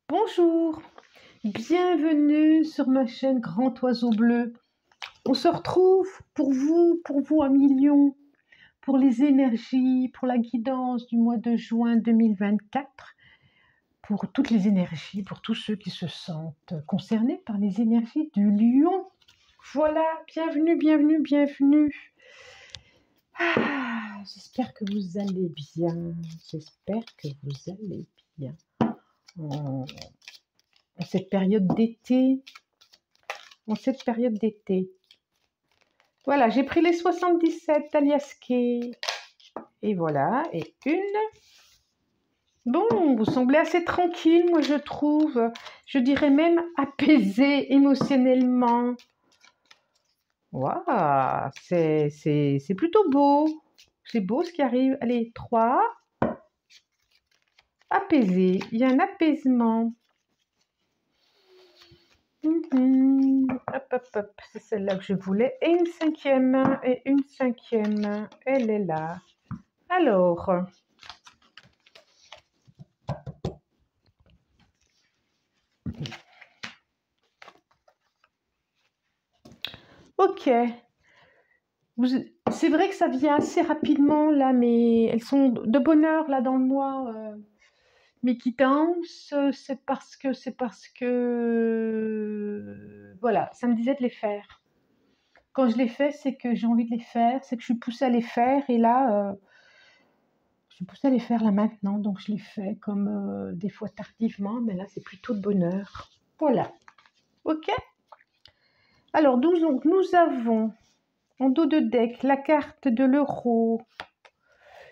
Bonjour, bienvenue sur ma chaîne Grand Oiseau Bleu. On se retrouve pour vous à millions, pour les énergies, pour la guidance du mois de juin 2024, pour toutes les énergies, pour tous ceux qui se sentent concernés par les énergies du lion. Voilà, bienvenue, bienvenue, bienvenue. J'espère que vous allez bien, j'espère que vous allez bien. En cette période d'été, Voilà, j'ai pris les 77 Aliasqué. Et voilà, et une. Bon, vous semblez assez tranquille, moi je trouve. Je dirais même apaisé émotionnellement. Waouh, c'est plutôt beau. C'est beau ce qui arrive. Allez, 3. Apaisé, il y a un apaisement. Hop, hop, hop, c'est celle-là que je voulais. Et une cinquième, elle est là. Alors, ok. C'est vrai que ça vient assez rapidement là, mais elles sont de bonne heure là dans le mois. Mes quittances, c'est parce que voilà, ça me disait de les faire. Quand je les fais, c'est que j'ai envie de les faire, c'est que je suis poussée à les faire, et là, je suis poussée à les faire là maintenant, donc je les fais comme des fois tardivement, mais là c'est plutôt de bonne heure. Voilà, ok. Alors donc nous avons en dos de deck la carte de l'euro,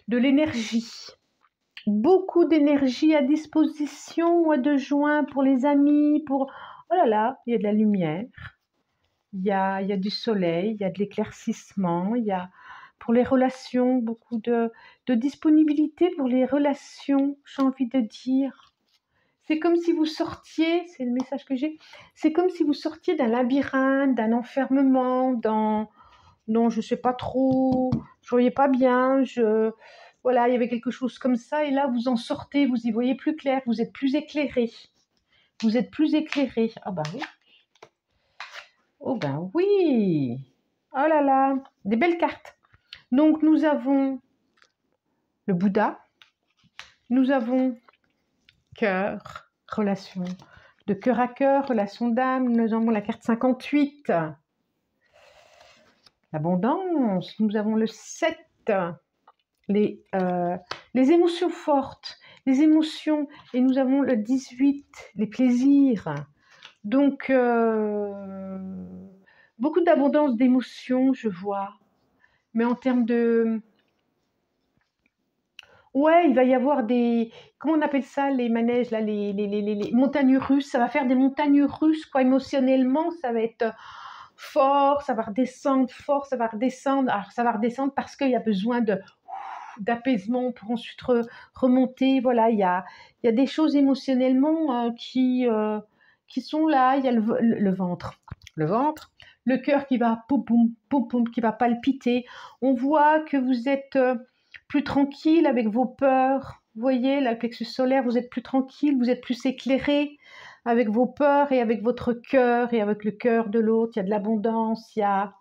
de l'énergie. Beaucoup d'énergie à disposition au mois de juin pour les amis, pour... Oh là là, il y a de la lumière, il y a du soleil, il y a de l'éclaircissement, il y a pour les relations, beaucoup de disponibilité pour les relations, j'ai envie de dire. C'est comme si vous sortiez, c'est le message que j'ai, c'est comme si vous sortiez d'un labyrinthe, d'un enfermement, dans je ne sais pas trop, je voyais pas bien, voilà, il y avait quelque chose comme ça, et là vous en sortez, vous y voyez plus clair, vous êtes plus éclairé. Vous êtes plus éclairé. Ah ben oui. Oh ben oui. Oh là là, des belles cartes. Donc nous avons le Bouddha, nous avons cœur, relation, de cœur à cœur, relation d'âme, nous avons la carte 58, l'abondance, nous avons le 7, les émotions fortes, les émotions, et nous avons le 18, les plaisirs. Donc, beaucoup d'abondance d'émotions, je vois. Mais en termes de... Ouais, il va y avoir des... Comment on appelle ça, les manèges, là, les montagnes russes. Ça va faire des montagnes russes, quoi. Émotionnellement, ça va être fort, ça va redescendre, fort, ça va redescendre. Alors, ça va redescendre parce qu'il y a besoin d'apaisement pour ensuite remonter. Voilà, il y a des choses émotionnellement qui sont là. Il y a le ventre. Le cœur qui va poum, poum, poum, poum, qui va palpiter. On voit que vous êtes plus tranquille avec vos peurs. Vous voyez, la plexus solaire, vous êtes plus tranquille, vous êtes plus éclairé avec vos peurs et avec votre cœur et avec le cœur de l'autre. Il y a de l'abondance, il y a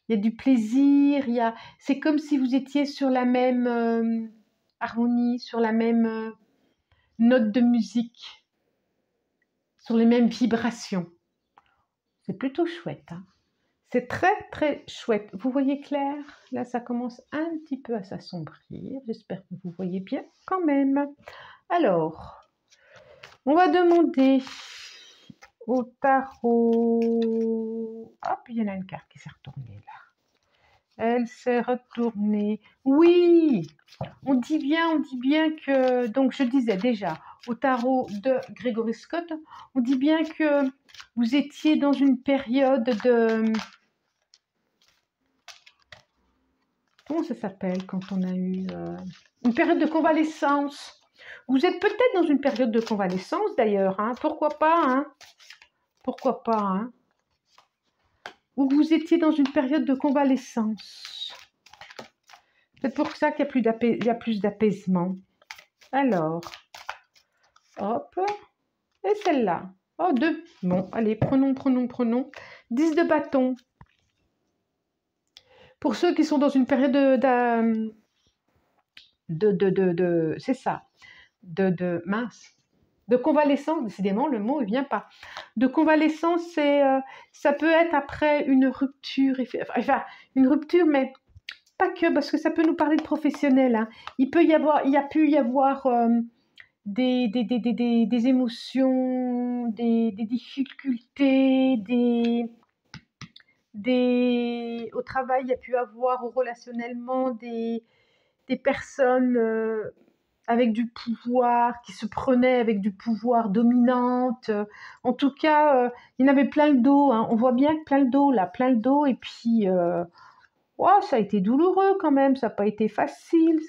du plaisir, c'est comme si vous étiez sur la même harmonie, sur la même note de musique, sur les mêmes vibrations. C'est plutôt chouette, hein. C'est très très chouette. Vous voyez clair? Là, ça commence un petit peu à s'assombrir. J'espère que vous voyez bien quand même. Alors, on va demander au tarot. Hop, il y en a une carte qui s'est retournée là. Elle s'est retournée. Oui, on dit bien que... Donc, je disais déjà, au tarot de Gregory Scott, on dit bien que vous étiez dans une période de... Comment ça s'appelle quand on a eu... une période de convalescence. Vous êtes peut-être dans une période de convalescence d'ailleurs, hein, pourquoi pas, hein. Pourquoi pas, hein. Ou vous étiez dans une période de convalescence. C'est pour ça qu'il y a plus d'apaisement. Alors, Hop. Et celle-là. Oh, 2. Bon, allez, prenons. 10 de bâton. Pour ceux qui sont dans une période c'est ça, mince, de convalescence, décidément, le mot ne vient pas. De convalescence, ça peut être après une rupture, enfin, une rupture, mais pas que, parce que ça peut nous parler de professionnels. Hein. Il a pu y avoir des émotions, des difficultés, au travail, il y a pu avoir relationnellement des personnes avec du pouvoir, qui se prenaient avec du pouvoir dominante. En tout cas, il y en avait plein le dos. Hein. On voit bien que plein le dos, là, plein le dos. Et puis, ça a été douloureux quand même. Ça n'a pas été facile,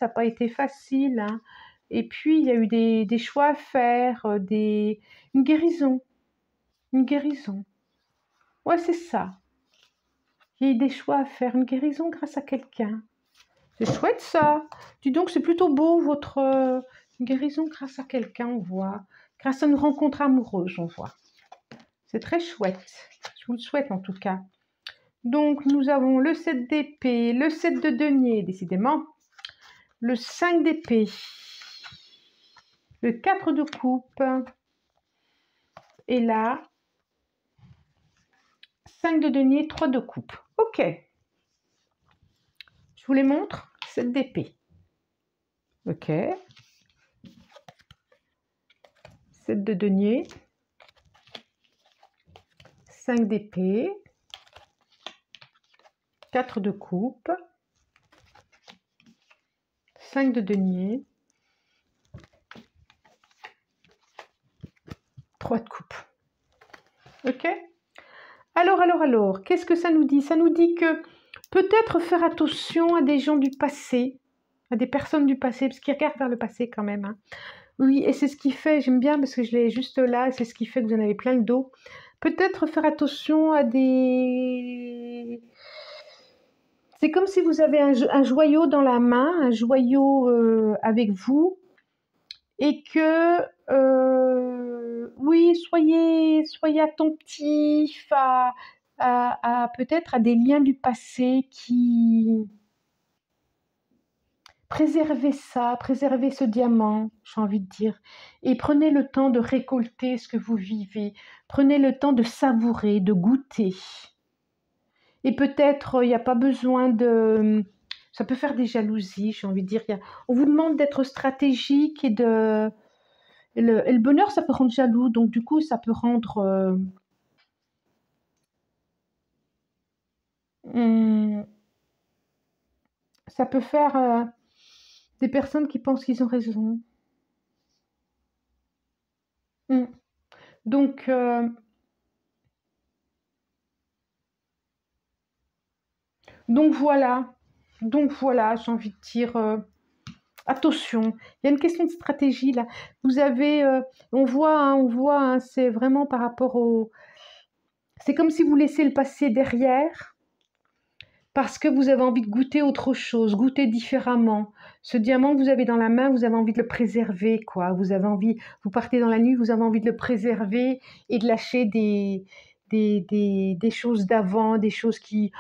Hein. Et puis, il y a eu des choix à faire, une guérison. Une guérison. Ouais, c'est ça. Il y a eu des choix à faire, une guérison grâce à quelqu'un. C'est chouette ça. Dis donc, c'est plutôt beau votre guérison grâce à quelqu'un, on voit. Grâce à une rencontre amoureuse, on voit. C'est très chouette. Je vous le souhaite en tout cas. Donc, nous avons le 7 d'épée, le 7 de denier, décidément. Le 5 d'épée. Le 4 de coupe. Et là, 5 de denier, 3 de coupe. Ok. Je vous les montre. 7 d'épée. Ok. 7 de denier. 5 d'épée. 4 de coupe. 5 de denier. 3 de coupe. Ok. Alors, qu'est-ce que ça nous dit? Ça nous dit que peut-être faire attention à des gens du passé, à des personnes du passé, parce qu'ils regardent vers le passé quand même. Hein. Oui, et c'est ce qui fait, j'aime bien parce que je l'ai juste là, c'est ce qui fait que vous en avez plein le dos. Peut-être faire attention à des... C'est comme si vous avez un joyau dans la main, un joyau avec vous, et que, oui, soyez attentifs peut-être à des liens du passé qui... Préservez ça, préservez ce diamant, j'ai envie de dire, et prenez le temps de récolter ce que vous vivez, prenez le temps de savourer, de goûter. Et peut-être, il n'y a pas besoin de... Ça peut faire des jalousies, j'ai envie de dire. On vous demande d'être stratégique et de... Et le bonheur, ça peut rendre jaloux, donc du coup, ça peut rendre... ça peut faire des personnes qui pensent qu'ils ont raison. Donc, voilà. Donc voilà, j'ai envie de dire... attention, il y a une question de stratégie là. Vous avez... on voit, hein, c'est vraiment par rapport au... C'est comme si vous laissez le passé derrière parce que vous avez envie de goûter autre chose, goûter différemment. Ce diamant que vous avez dans la main, vous avez envie de le préserver, quoi. Vous avez envie, vous partez dans la nuit, vous avez envie de le préserver et de lâcher des choses d'avant, des choses qui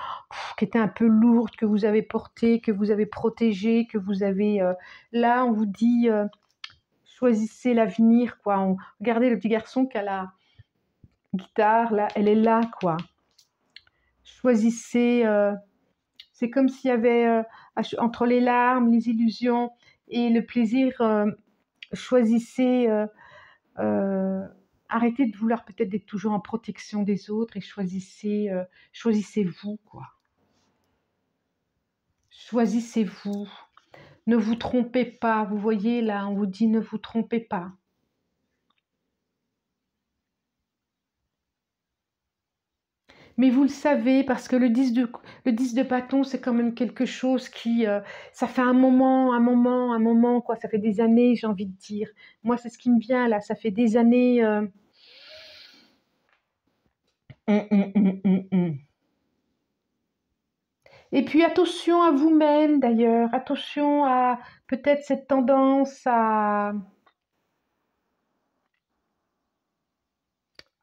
étaient un peu lourdes, que vous avez portées, que vous avez protégées, que vous avez... là, on vous dit, choisissez l'avenir, quoi. Regardez le petit garçon qui a la guitare, là, elle est là, quoi. Choisissez... c'est comme s'il y avait entre les larmes, les illusions et le plaisir, choisissez, arrêtez de vouloir peut-être être toujours en protection des autres et choisissez-vous, quoi. Choisissez-vous. Ne vous trompez pas. Vous voyez là, on vous dit ne vous trompez pas. Mais vous le savez, parce que le 10 de bâton, c'est quand même quelque chose qui... ça fait un moment, quoi. Ça fait des années, j'ai envie de dire. Moi, c'est ce qui me vient, là. Ça fait des années... Et puis, attention à vous-même, d'ailleurs. Attention à peut-être cette tendance à...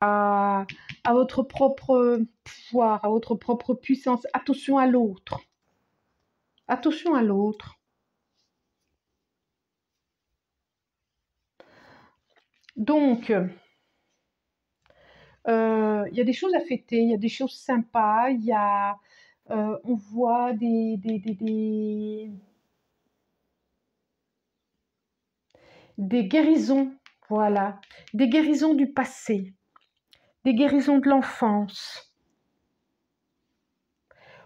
à votre propre pouvoir, à votre propre puissance. Attention à l'autre. Attention à l'autre. Donc, il y a des choses à fêter, il y a des choses sympas, il y a, on voit des guérisons, voilà, des guérisons du passé, des guérisons de l'enfance,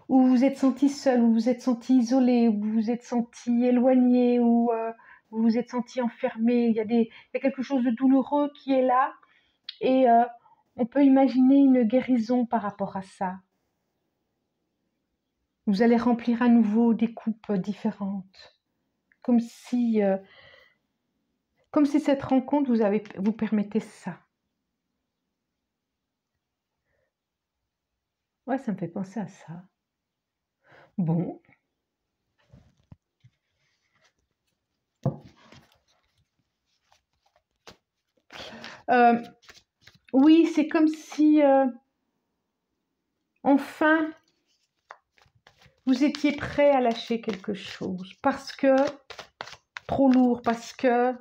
où vous vous êtes senti seul, où vous vous êtes senti isolé, où vous vous êtes senti éloigné, où vous vous êtes senti enfermé. Il y a quelque chose de douloureux qui est là et on peut imaginer une guérison par rapport à ça. Vous allez remplir à nouveau des coupes différentes, comme si cette rencontre vous permettait ça. Ouais, ça me fait penser à ça. Bon. Oui, c'est comme si enfin vous étiez prêt à lâcher quelque chose parce que trop lourd, parce que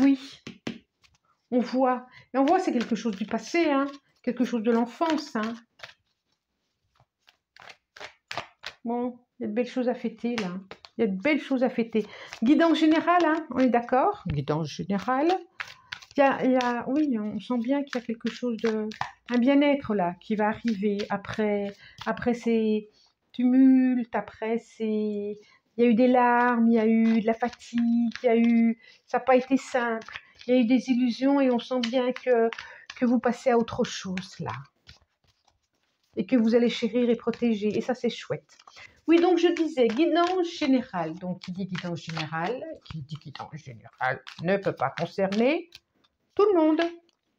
oui, on voit. Et on voit c'est quelque chose du passé, hein, quelque chose de l'enfance. Hein. Bon, il y a de belles choses à fêter là. Il y a de belles choses à fêter. Guidance générale, hein, on est d'accord? Guidance générale. Oui, on sent bien qu'il y a quelque chose un bien-être là qui va arriver après ces tumultes, il y a eu des larmes, il y a eu de la fatigue, ça n'a pas été simple, il y a eu des illusions et on sent bien que vous passez à autre chose là et que vous allez chérir et protéger et ça c'est chouette. Oui, donc je disais guidance générale. Donc qui dit guidance générale ne peut pas concerner tout le monde,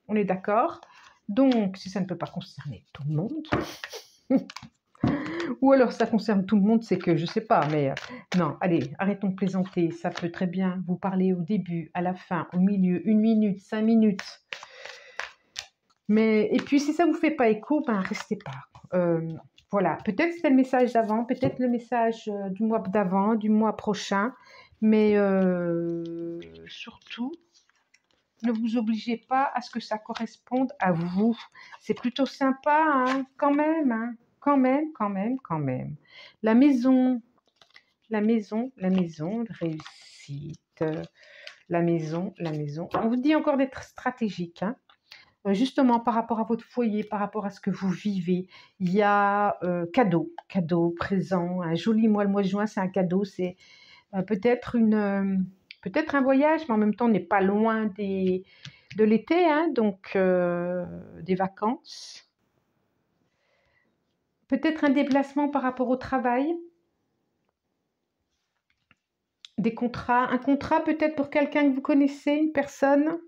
on est d'accord? Donc, si ça ne peut pas concerner tout le monde, ou alors ça concerne tout le monde, c'est que je sais pas, mais non, allez, arrêtons de plaisanter. Ça peut très bien vous parler au début, à la fin, au milieu, 1 minute, 5 minutes. Et puis, si ça vous fait pas écho, ben restez pas. Voilà, peut-être c'était le message d'avant, peut-être le message du mois d'avant, du mois prochain, mais surtout, ne vous obligez pas à ce que ça corresponde à vous. C'est plutôt sympa, hein, quand même, hein, quand même. La maison, de réussite, la maison. On vous dit encore d'être stratégique, hein. Justement, par rapport à votre foyer, par rapport à ce que vous vivez, il y a cadeau, présent, un joli mois, le mois de juin, c'est un cadeau, c'est peut-être un voyage, mais en même temps, on n'est pas loin de l'été, hein, donc des vacances. Peut-être un déplacement par rapport au travail, des contrats, un contrat peut-être pour quelqu'un que vous connaissez, une personne.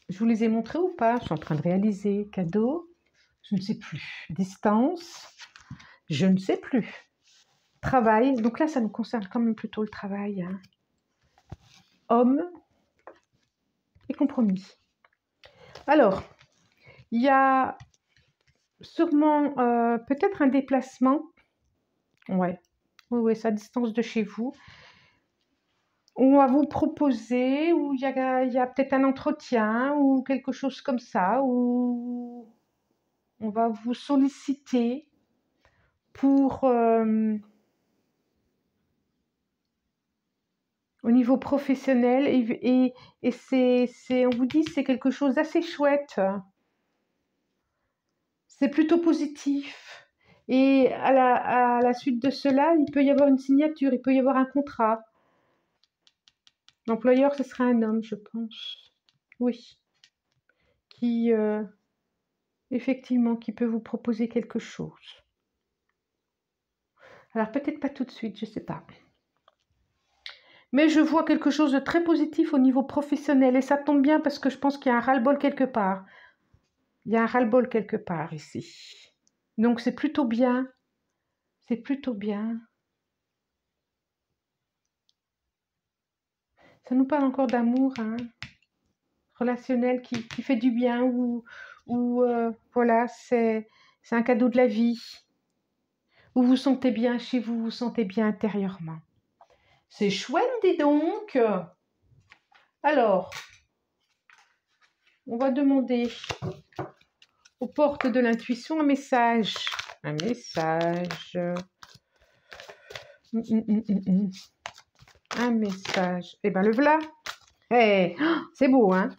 Je vous les ai montrés ou pas? Je suis en train de réaliser. Cadeau, je ne sais plus. Distance, je ne sais plus. Travail, donc là, ça nous concerne quand même plutôt le travail. Hein. Homme et compromis. Alors, il y a sûrement peut-être un déplacement. Ouais. Oui, c'est à distance de chez vous. On va vous proposer, ou il y a peut-être un entretien, ou quelque chose comme ça, où on va vous solliciter pour, au niveau professionnel, et on vous dit c'est quelque chose d'assez chouette. C'est plutôt positif. Et à la suite de cela, il peut y avoir une signature, il peut y avoir un contrat. L'employeur, ce sera un homme, je pense. Oui. Qui, effectivement, qui peut vous proposer quelque chose. Alors, peut-être pas tout de suite, je ne sais pas. Mais je vois quelque chose de très positif au niveau professionnel. Et ça tombe bien parce que je pense qu'il y a un ras-le-bol quelque part. Il y a un ras-le-bol quelque part ici. Donc, c'est plutôt bien. C'est plutôt bien. Ça nous parle encore d'amour, hein, relationnel qui fait du bien ou voilà, c'est un cadeau de la vie. Vous vous sentez bien chez vous, vous sentez bien intérieurement. C'est chouette, dis donc. Alors, on va demander aux portes de l'intuition un message. Un message. Un message. Eh ben, le voilà. Hey, c'est beau, hein?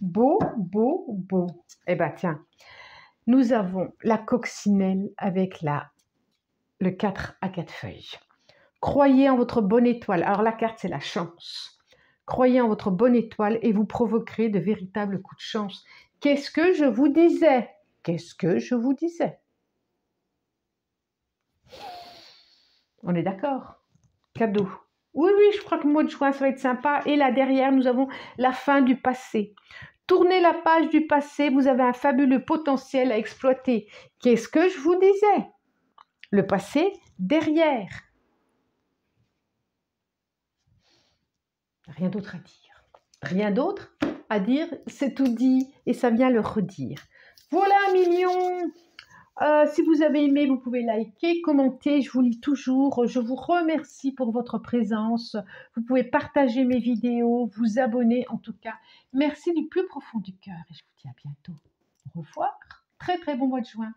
Beau, beau, beau. Eh ben, tiens. Nous avons la coccinelle avec le 4 à 4 feuilles. Croyez en votre bonne étoile. Alors, la carte, c'est la chance. Croyez en votre bonne étoile et vous provoquerez de véritables coups de chance. Qu'est-ce que je vous disais? Qu'est-ce que je vous disais? On est d'accord? Cadeau. Oui, oui, je crois que le mois de juin, ça va être sympa. Et là, derrière, nous avons la fin du passé. Tournez la page du passé, vous avez un fabuleux potentiel à exploiter. Qu'est-ce que je vous disais? Le passé, derrière. Rien d'autre à dire. Rien d'autre à dire, c'est tout dit et ça vient le redire. Voilà, millions. Si vous avez aimé, vous pouvez liker, commenter, je vous lis toujours. Je vous remercie pour votre présence. Vous pouvez partager mes vidéos, vous abonner en tout cas. Merci du plus profond du cœur et je vous dis à bientôt. Au revoir. Très très bon mois de juin.